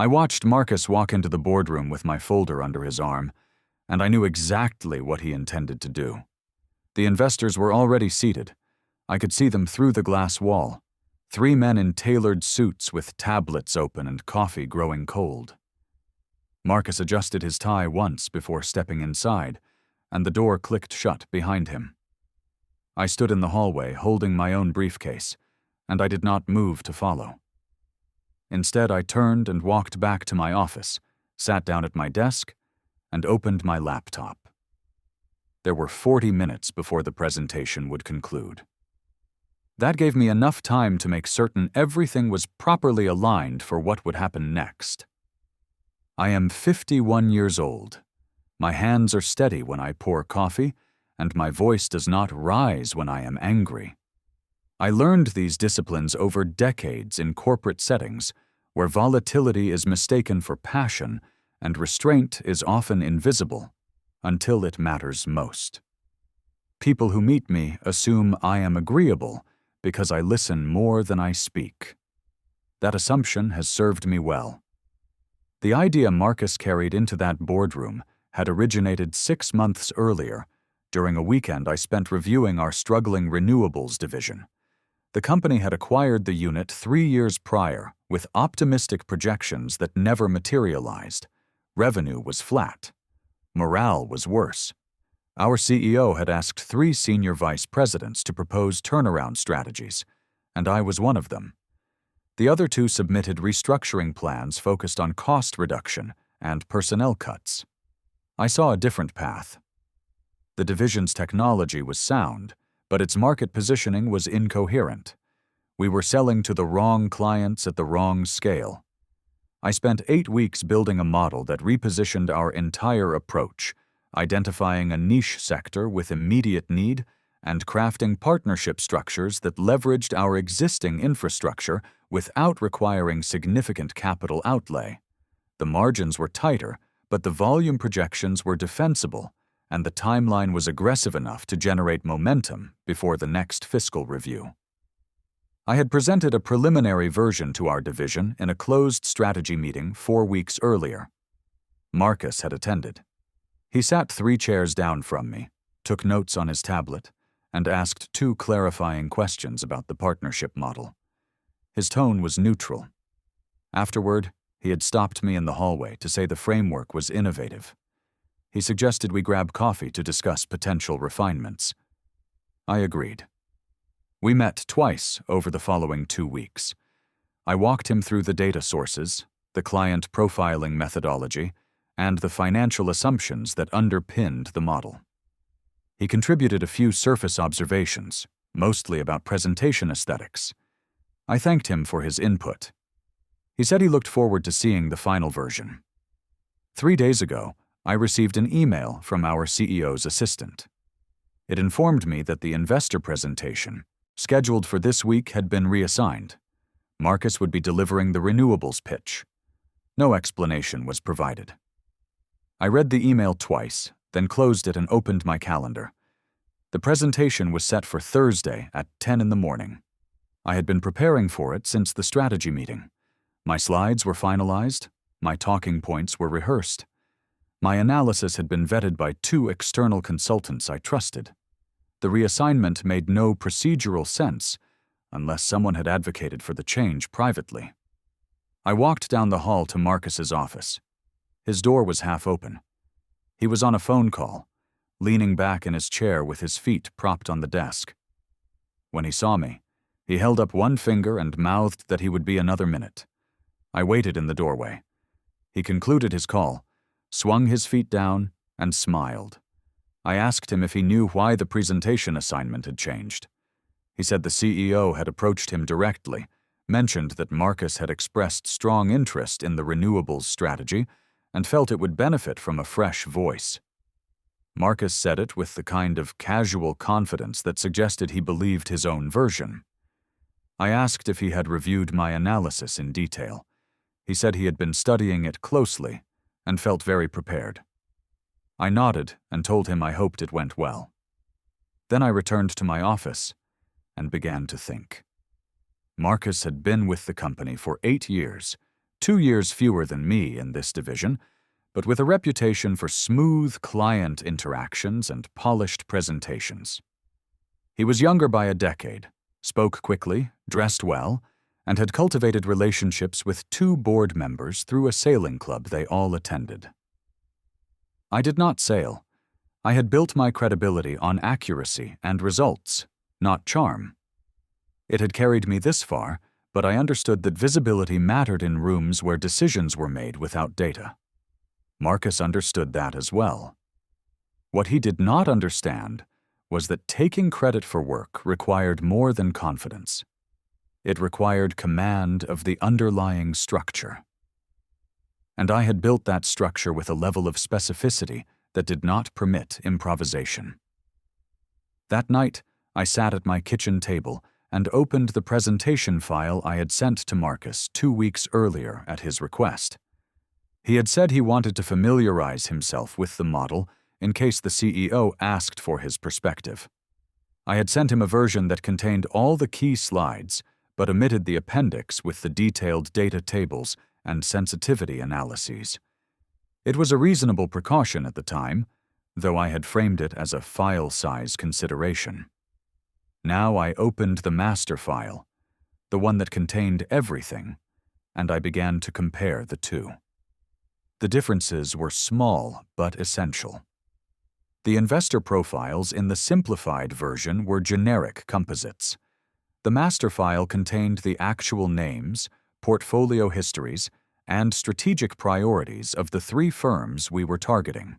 I watched Marcus walk into the boardroom with my folder under his arm, and I knew exactly what he intended to do. The investors were already seated. I could see them through the glass wall. 3 men in tailored suits with tablets open and coffee growing cold. Marcus adjusted his tie once before stepping inside, and the door clicked shut behind him. I stood in the hallway holding my own briefcase, and I did not move to follow. Instead, I turned and walked back to my office, sat down at my desk, and opened my laptop. There were 40 minutes before the presentation would conclude. That gave me enough time to make certain everything was properly aligned for what would happen next. I am 51 years old. My hands are steady when I pour coffee, and my voice does not rise when I am angry. I learned these disciplines over decades in corporate settings where volatility is mistaken for passion and restraint is often invisible until it matters most. People who meet me assume I am agreeable because I listen more than I speak. That assumption has served me well. The idea Marcus carried into that boardroom had originated 6 months earlier, during a weekend I spent reviewing our struggling renewables division. The company had acquired the unit 3 years prior with optimistic projections that never materialized. Revenue was flat. Morale was worse. Our CEO had asked 3 senior vice presidents to propose turnaround strategies, and I was one of them. The other 2 submitted restructuring plans focused on cost reduction and personnel cuts. I saw a different path. The division's technology was sound, but its market positioning was incoherent. We were selling to the wrong clients at the wrong scale. I spent 8 weeks building a model that repositioned our entire approach, identifying a niche sector with immediate need and crafting partnership structures that leveraged our existing infrastructure without requiring significant capital outlay. The margins were tighter, but the volume projections were defensible, and the timeline was aggressive enough to generate momentum before the next fiscal review. I had presented a preliminary version to our division in a closed strategy meeting 4 weeks earlier. Marcus had attended. He sat 3 chairs down from me, took notes on his tablet, and asked 2 clarifying questions about the partnership model. His tone was neutral. Afterward, he had stopped me in the hallway to say the framework was innovative. He suggested we grab coffee to discuss potential refinements. I agreed. We met twice over the following 2 weeks. I walked him through the data sources, the client profiling methodology, and the financial assumptions that underpinned the model. He contributed a few surface observations, mostly about presentation aesthetics. I thanked him for his input. He said he looked forward to seeing the final version. 3 days ago, I received an email from our CEO's assistant. It informed me that the investor presentation, scheduled for this week, had been reassigned. Marcus would be delivering the renewables pitch. No explanation was provided. I read the email twice, then closed it and opened my calendar. The presentation was set for Thursday at 10 in the morning. I had been preparing for it since the strategy meeting. My slides were finalized, my talking points were rehearsed. My analysis had been vetted by 2 external consultants I trusted. The reassignment made no procedural sense unless someone had advocated for the change privately. I walked down the hall to Marcus's office. His door was half open. He was on a phone call, leaning back in his chair with his feet propped on the desk. When he saw me, he held up 1 finger and mouthed that he would be another minute. I waited in the doorway. He concluded his call, swung his feet down, and smiled. I asked him if he knew why the presentation assignment had changed. He said the CEO had approached him directly, mentioned that Marcus had expressed strong interest in the renewables strategy, and felt it would benefit from a fresh voice. Marcus said it with the kind of casual confidence that suggested he believed his own version. I asked if he had reviewed my analysis in detail. He said he had been studying it closely and felt very prepared. I nodded and told him I hoped it went well. Then I returned to my office and began to think. Marcus had been with the company for 8 years, 2 years fewer than me in this division, but with a reputation for smooth client interactions and polished presentations. He was younger by a decade, spoke quickly, dressed well, and had cultivated relationships with 2 board members through a sailing club they all attended. I did not sail. I had built my credibility on accuracy and results, not charm. It had carried me this far, but I understood that visibility mattered in rooms where decisions were made without data. Marcus understood that as well. What he did not understand was that taking credit for work required more than confidence. It required command of the underlying structure. And I had built that structure with a level of specificity that did not permit improvisation. That night, I sat at my kitchen table and opened the presentation file I had sent to Marcus 2 weeks earlier at his request. He had said he wanted to familiarize himself with the model in case the CEO asked for his perspective. I had sent him a version that contained all the key slides, but omitted the appendix with the detailed data tables and sensitivity analyses. It was a reasonable precaution at the time, though I had framed it as a file size consideration. Now I opened the master file, the one that contained everything, and I began to compare the two. The differences were small but essential. The investor profiles in the simplified version were generic composites. The master file contained the actual names, portfolio histories, and strategic priorities of the 3 firms we were targeting.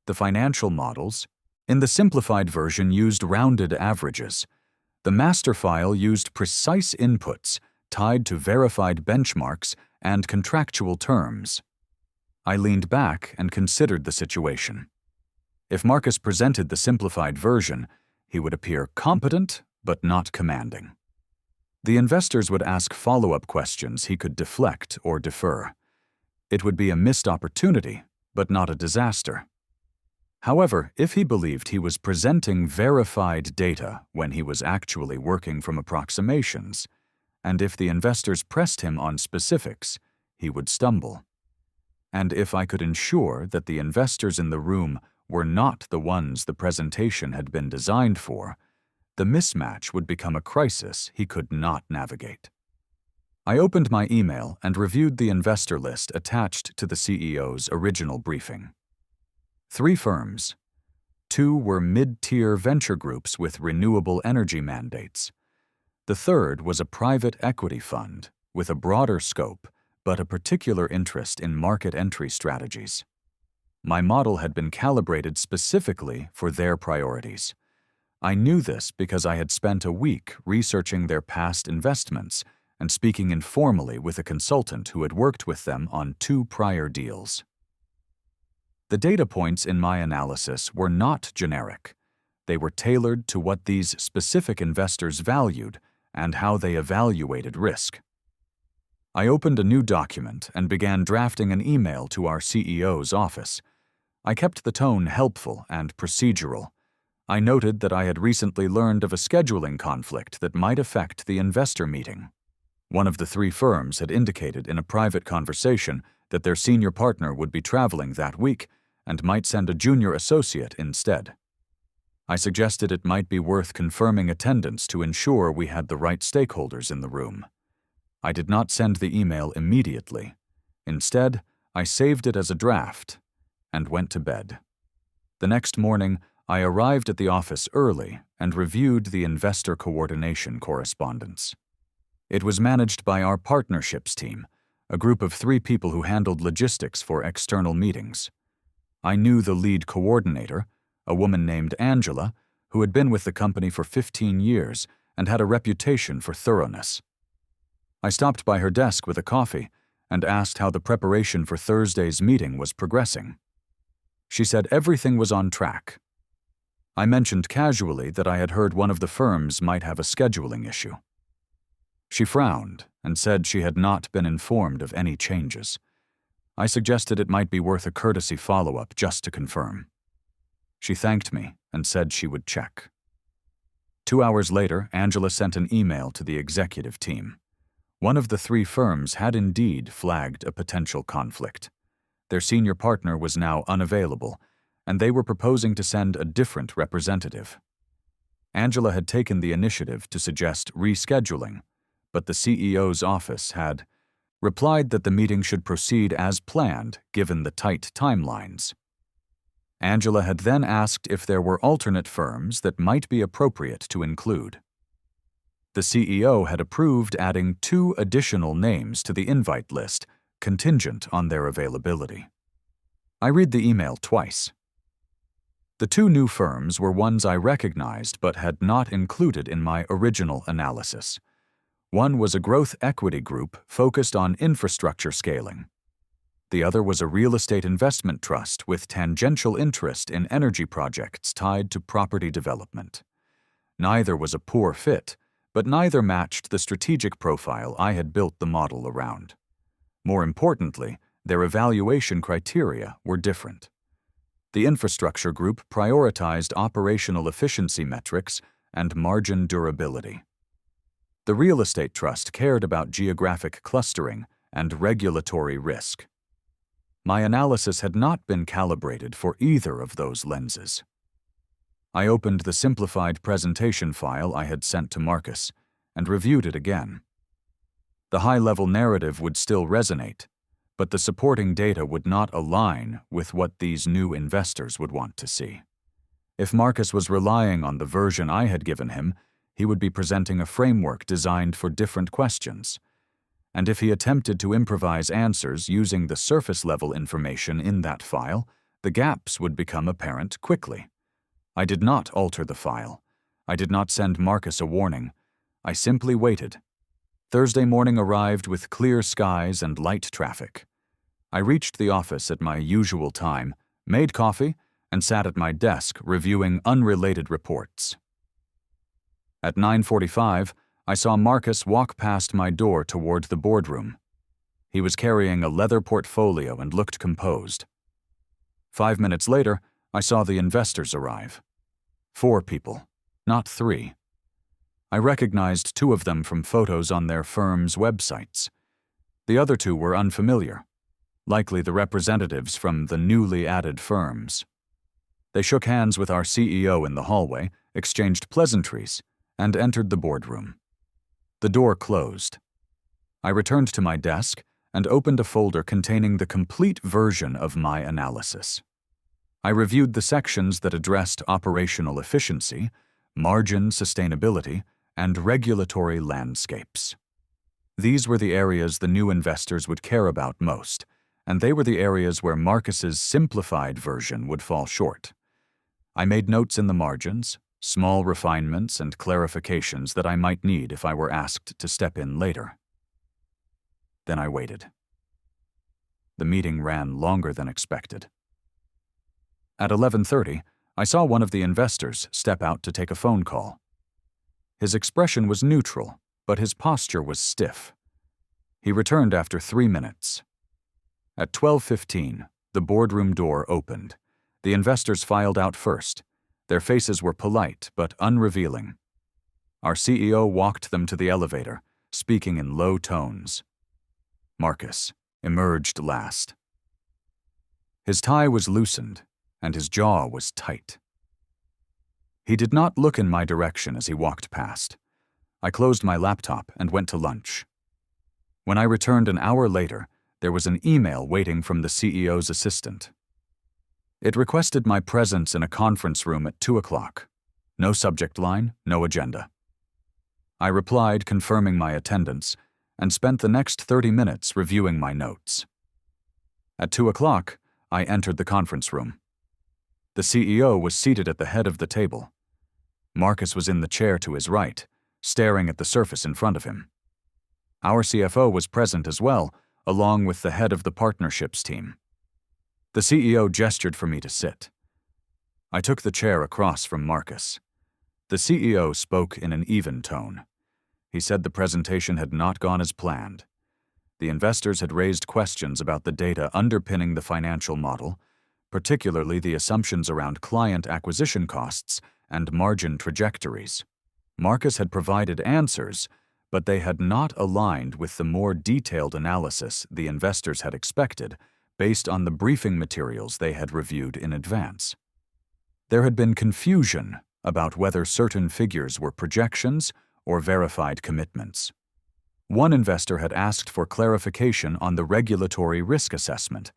The financial models in the simplified version used rounded averages. The master file used precise inputs tied to verified benchmarks and contractual terms. I leaned back and considered the situation. If Marcus presented the simplified version, he would appear competent but not commanding. The investors would ask follow-up questions he could deflect or defer. It would be a missed opportunity, but not a disaster. However, if he believed he was presenting verified data when he was actually working from approximations, and if the investors pressed him on specifics, he would stumble. And if I could ensure that the investors in the room were not the ones the presentation had been designed for, the mismatch would become a crisis he could not navigate. I opened my email and reviewed the investor list attached to the CEO's original briefing. 3 firms. 2 were mid-tier venture groups with renewable energy mandates. The third was a private equity fund with a broader scope but a particular interest in market entry strategies. My model had been calibrated specifically for their priorities. I knew this because I had spent a week researching their past investments and speaking informally with a consultant who had worked with them on 2 prior deals. The data points in my analysis were not generic. They were tailored to what these specific investors valued and how they evaluated risk. I opened a new document and began drafting an email to our CEO's office. I kept the tone helpful and procedural. I noted that I had recently learned of a scheduling conflict that might affect the investor meeting. One of the 3 firms had indicated in a private conversation that their senior partner would be traveling that week and might send a junior associate instead. I suggested it might be worth confirming attendance to ensure we had the right stakeholders in the room. I did not send the email immediately. Instead, I saved it as a draft and went to bed. The next morning, I arrived at the office early and reviewed the investor coordination correspondence. It was managed by our partnerships team, a group of 3 people who handled logistics for external meetings. I knew the lead coordinator, a woman named Angela, who had been with the company for 15 years and had a reputation for thoroughness. I stopped by her desk with a coffee and asked how the preparation for Thursday's meeting was progressing. She said everything was on track. I mentioned casually that I had heard one of the firms might have a scheduling issue. She frowned and said she had not been informed of any changes. I suggested it might be worth a courtesy follow-up just to confirm. She thanked me and said she would check. 2 hours later, Angela sent an email to the executive team. One of the three firms had indeed flagged a potential conflict. Their senior partner was now unavailable, and they were proposing to send a different representative. Angela had taken the initiative to suggest rescheduling, but the CEO's office had replied that the meeting should proceed as planned given the tight timelines. Angela had then asked if there were alternate firms that might be appropriate to include. The CEO had approved adding 2 additional names to the invite list, contingent on their availability. I read the email twice. The 2 new firms were ones I recognized but had not included in my original analysis. One was a growth equity group focused on infrastructure scaling. The other was a real estate investment trust with tangential interest in energy projects tied to property development. Neither was a poor fit, but neither matched the strategic profile I had built the model around. More importantly, their evaluation criteria were different. The infrastructure group prioritized operational efficiency metrics and margin durability. The real estate trust cared about geographic clustering and regulatory risk. My analysis had not been calibrated for either of those lenses. I opened the simplified presentation file I had sent to Marcus and reviewed it again. The high-level narrative would still resonate, but the supporting data would not align with what these new investors would want to see. If Marcus was relying on the version I had given him, he would be presenting a framework designed for different questions. And if he attempted to improvise answers using the surface-level information in that file, the gaps would become apparent quickly. I did not alter the file. I did not send Marcus a warning. I simply waited. Thursday morning arrived with clear skies and light traffic. I reached the office at my usual time, made coffee, and sat at my desk reviewing unrelated reports. At 9:45, I saw Marcus walk past my door toward the boardroom. He was carrying a leather portfolio and looked composed. 5 minutes later, I saw the investors arrive. 4 people, not 3. I recognized 2 of them from photos on their firms' websites. The other 2 were unfamiliar, likely the representatives from the newly added firms. They shook hands with our CEO in the hallway, exchanged pleasantries, and entered the boardroom. The door closed. I returned to my desk and opened a folder containing the complete version of my analysis. I reviewed the sections that addressed operational efficiency, margin sustainability, and regulatory landscapes. These were the areas the new investors would care about most, and they were the areas where Marcus's simplified version would fall short. I made notes in the margins, small refinements and clarifications that I might need if I were asked to step in later. Then I waited. The meeting ran longer than expected. At 11:30, I saw one of the investors step out to take a phone call. His expression was neutral, but his posture was stiff. He returned after 3 minutes. At 12:15, the boardroom door opened. The investors filed out first. Their faces were polite but unrevealing. Our CEO walked them to the elevator, speaking in low tones. Marcus emerged last. His tie was loosened, and his jaw was tight. He did not look in my direction as he walked past. I closed my laptop and went to lunch. When I returned an hour later, there was an email waiting from the CEO's assistant. It requested my presence in a conference room at 2 o'clock. No subject line, no agenda. I replied, confirming my attendance, and spent the next 30 minutes reviewing my notes. At 2 o'clock, I entered the conference room. The CEO was seated at the head of the table. Marcus was in the chair to his right, staring at the surface in front of him. Our CFO was present as well, along with the head of the partnerships team. The CEO gestured for me to sit. I took the chair across from Marcus. The CEO spoke in an even tone. He said the presentation had not gone as planned. The investors had raised questions about the data underpinning the financial model, particularly the assumptions around client acquisition costs and margin trajectories. Marcus had provided answers, but they had not aligned with the more detailed analysis the investors had expected based on the briefing materials they had reviewed in advance. There had been confusion about whether certain figures were projections or verified commitments. One investor had asked for clarification on the regulatory risk assessment,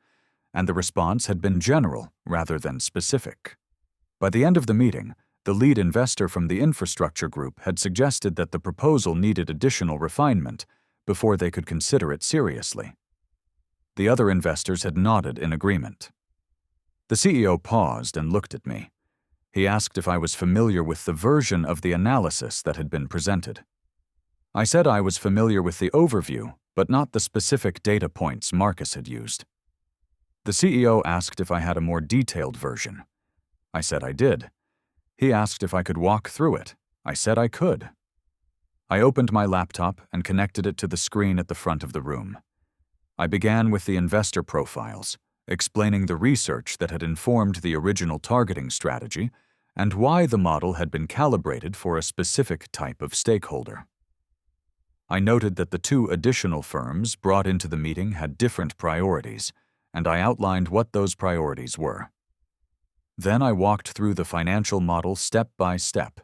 and the response had been general rather than specific. By the end of the meeting, the lead investor from the infrastructure group had suggested that the proposal needed additional refinement before they could consider it seriously. The other investors had nodded in agreement. The CEO paused and looked at me. He asked if I was familiar with the version of the analysis that had been presented. I said I was familiar with the overview, but not the specific data points Marcus had used. The CEO asked if I had a more detailed version. I said I did. He asked if I could walk through it. I said I could. I opened my laptop and connected it to the screen at the front of the room. I began with the investor profiles, explaining the research that had informed the original targeting strategy and why the model had been calibrated for a specific type of stakeholder. I noted that the two additional firms brought into the meeting had different priorities, and I outlined what those priorities were. Then I walked through the financial model step by step,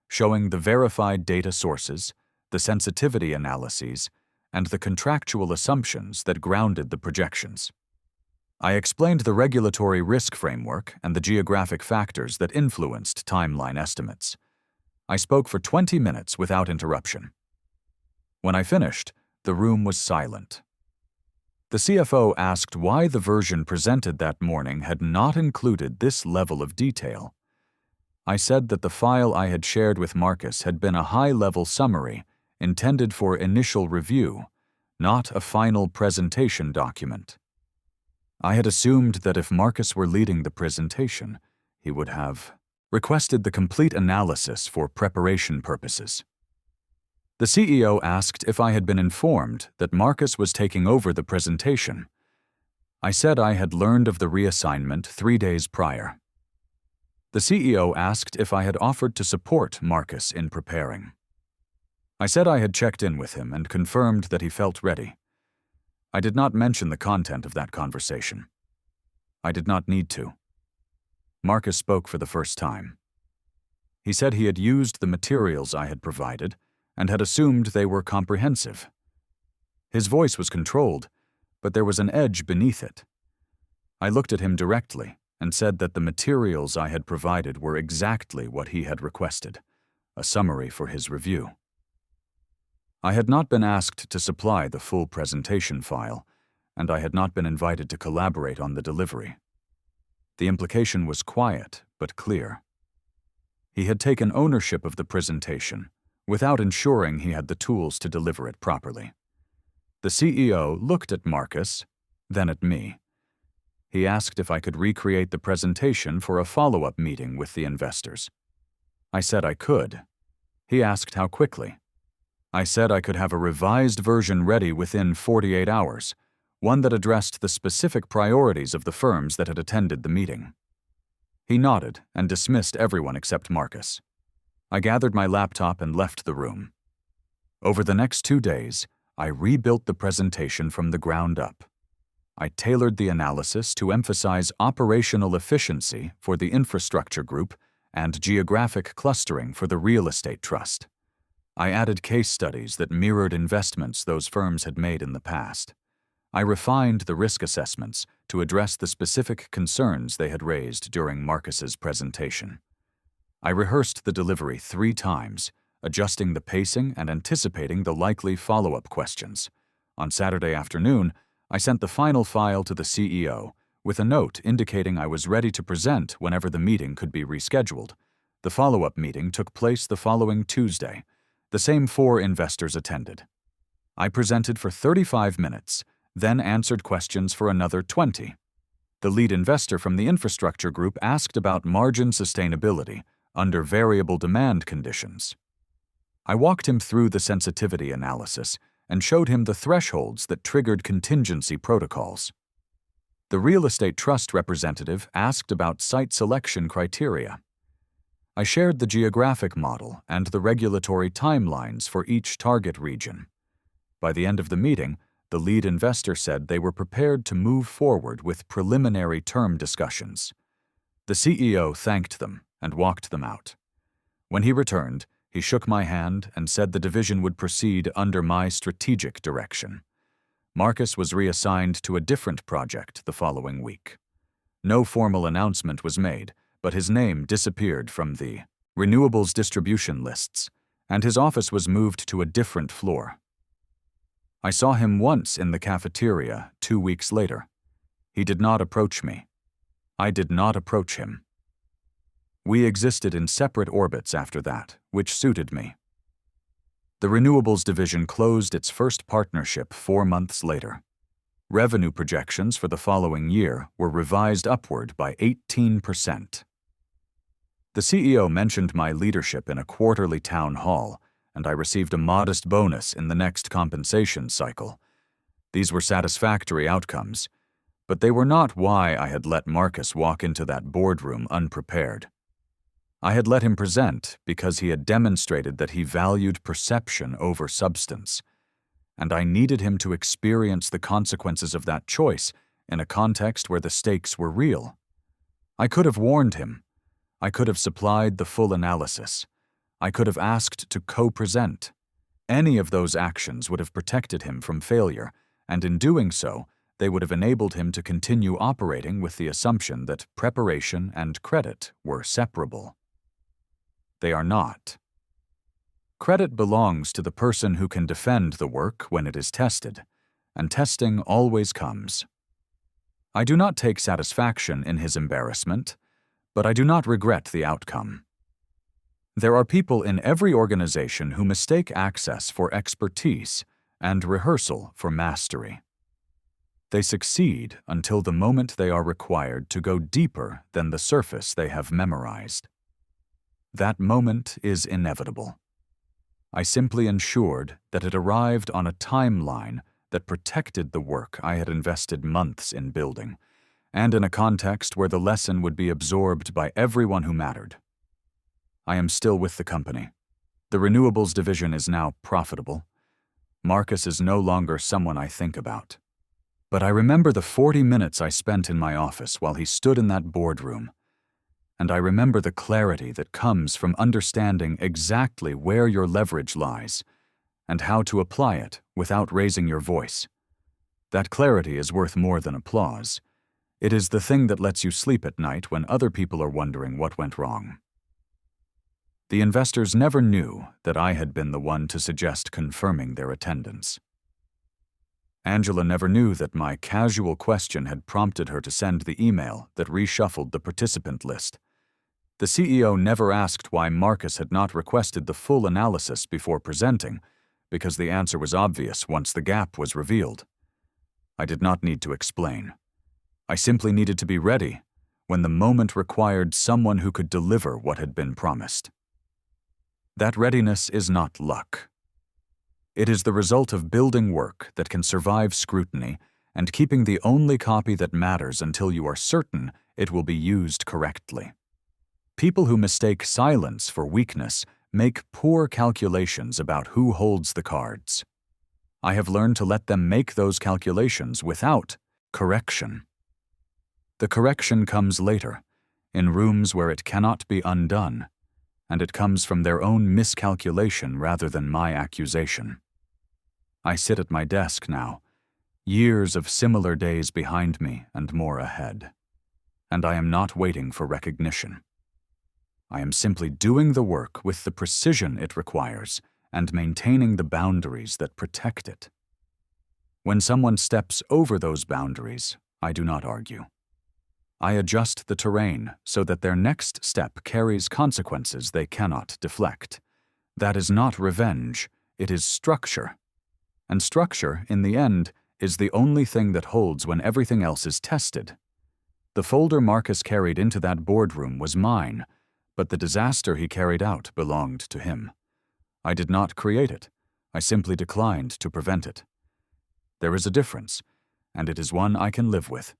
showing the verified data sources, the sensitivity analyses, and the contractual assumptions that grounded the projections. I explained the regulatory risk framework and the geographic factors that influenced timeline estimates. I spoke for 20 minutes without interruption. When I finished, the room was silent. The CFO asked why the version presented that morning had not included this level of detail. I said that the file I had shared with Marcus had been a high-level summary intended for initial review, not a final presentation document. I had assumed that if Marcus were leading the presentation, he would have requested the complete analysis for preparation purposes. The CEO asked if I had been informed that Marcus was taking over the presentation. I said I had learned of the reassignment 3 days prior. The CEO asked if I had offered to support Marcus in preparing. I said I had checked in with him and confirmed that he felt ready. I did not mention the content of that conversation. I did not need to. Marcus spoke for the first time. He said he had used the materials I had provided and had assumed they were comprehensive. His voice was controlled, but there was an edge beneath it. I looked at him directly and said that the materials I had provided were exactly what he had requested, a summary for his review. I had not been asked to supply the full presentation file, and I had not been invited to collaborate on the delivery. The implication was quiet but clear. He had taken ownership of the presentation without ensuring he had the tools to deliver it properly. The CEO looked at Marcus, then at me. He asked if I could recreate the presentation for a follow-up meeting with the investors. I said I could. He asked how quickly. I said I could have a revised version ready within 48 hours, one that addressed the specific priorities of the firms that had attended the meeting. He nodded and dismissed everyone except Marcus. I gathered my laptop and left the room. Over the next 2 days, I rebuilt the presentation from the ground up. I tailored the analysis to emphasize operational efficiency for the infrastructure group and geographic clustering for the real estate trust. I added case studies that mirrored investments those firms had made in the past. I refined the risk assessments to address the specific concerns they had raised during Marcus's presentation. I rehearsed the delivery 3 times, adjusting the pacing and anticipating the likely follow-up questions. On Saturday afternoon, I sent the final file to the CEO with a note indicating I was ready to present whenever the meeting could be rescheduled. The follow-up meeting took place the following Tuesday. The same 4 investors attended. I presented for 35 minutes, then answered questions for another 20. The lead investor from the infrastructure group asked about margin sustainability under variable demand conditions. I walked him through the sensitivity analysis and showed him the thresholds that triggered contingency protocols. The real estate trust representative asked about site selection criteria. I shared the geographic model and the regulatory timelines for each target region. By the end of the meeting, the lead investor said they were prepared to move forward with preliminary term discussions. The CEO thanked them and walked them out. When he returned, he shook my hand and said the division would proceed under my strategic direction. Marcus was reassigned to a different project the following week. No formal announcement was made, but his name disappeared from the renewables distribution lists, and his office was moved to a different floor. I saw him once in the cafeteria 2 weeks later. He did not approach me. I did not approach him. We existed in separate orbits after that, which suited me. The renewables division closed its first partnership 4 months later. Revenue projections for the following year were revised upward by 18%. The CEO mentioned my leadership in a quarterly town hall, and I received a modest bonus in the next compensation cycle. These were satisfactory outcomes, but they were not why I had let Marcus walk into that boardroom unprepared. I had let him present because he had demonstrated that he valued perception over substance, and I needed him to experience the consequences of that choice in a context where the stakes were real. I could have warned him. I could have supplied the full analysis. I could have asked to co-present. Any of those actions would have protected him from failure, and in doing so, they would have enabled him to continue operating with the assumption that preparation and credit were separable. They are not. Credit belongs to the person who can defend the work when it is tested, and testing always comes. I do not take satisfaction in his embarrassment, but I do not regret the outcome. There are people in every organization who mistake access for expertise and rehearsal for mastery. They succeed until the moment they are required to go deeper than the surface they have memorized. That moment is inevitable. I simply ensured that it arrived on a timeline that protected the work I had invested months in building, and in a context where the lesson would be absorbed by everyone who mattered. I am still with the company. The renewables division is now profitable. Marcus is no longer someone I think about. But I remember the 40 minutes I spent in my office while he stood in that boardroom. And I remember the clarity that comes from understanding exactly where your leverage lies and how to apply it without raising your voice. That clarity is worth more than applause. It is the thing that lets you sleep at night when other people are wondering what went wrong. The investors never knew that I had been the one to suggest confirming their attendance. Angela never knew that my casual question had prompted her to send the email that reshuffled the participant list. The CEO never asked why Marcus had not requested the full analysis before presenting, because the answer was obvious once the gap was revealed. I did not need to explain. I simply needed to be ready when the moment required someone who could deliver what had been promised. That readiness is not luck. It is the result of building work that can survive scrutiny and keeping the only copy that matters until you are certain it will be used correctly. People who mistake silence for weakness make poor calculations about who holds the cards. I have learned to let them make those calculations without correction. The correction comes later, in rooms where it cannot be undone, and it comes from their own miscalculation rather than my accusation. I sit at my desk now, years of similar days behind me and more ahead, and I am not waiting for recognition. I am simply doing the work with the precision it requires and maintaining the boundaries that protect it. When someone steps over those boundaries, I do not argue. I adjust the terrain so that their next step carries consequences they cannot deflect. That is not revenge, it is structure. And structure, in the end, is the only thing that holds when everything else is tested. The folder Marcus carried into that boardroom was mine, but the disaster he carried out belonged to him. I did not create it. I simply declined to prevent it. There is a difference, and it is one I can live with.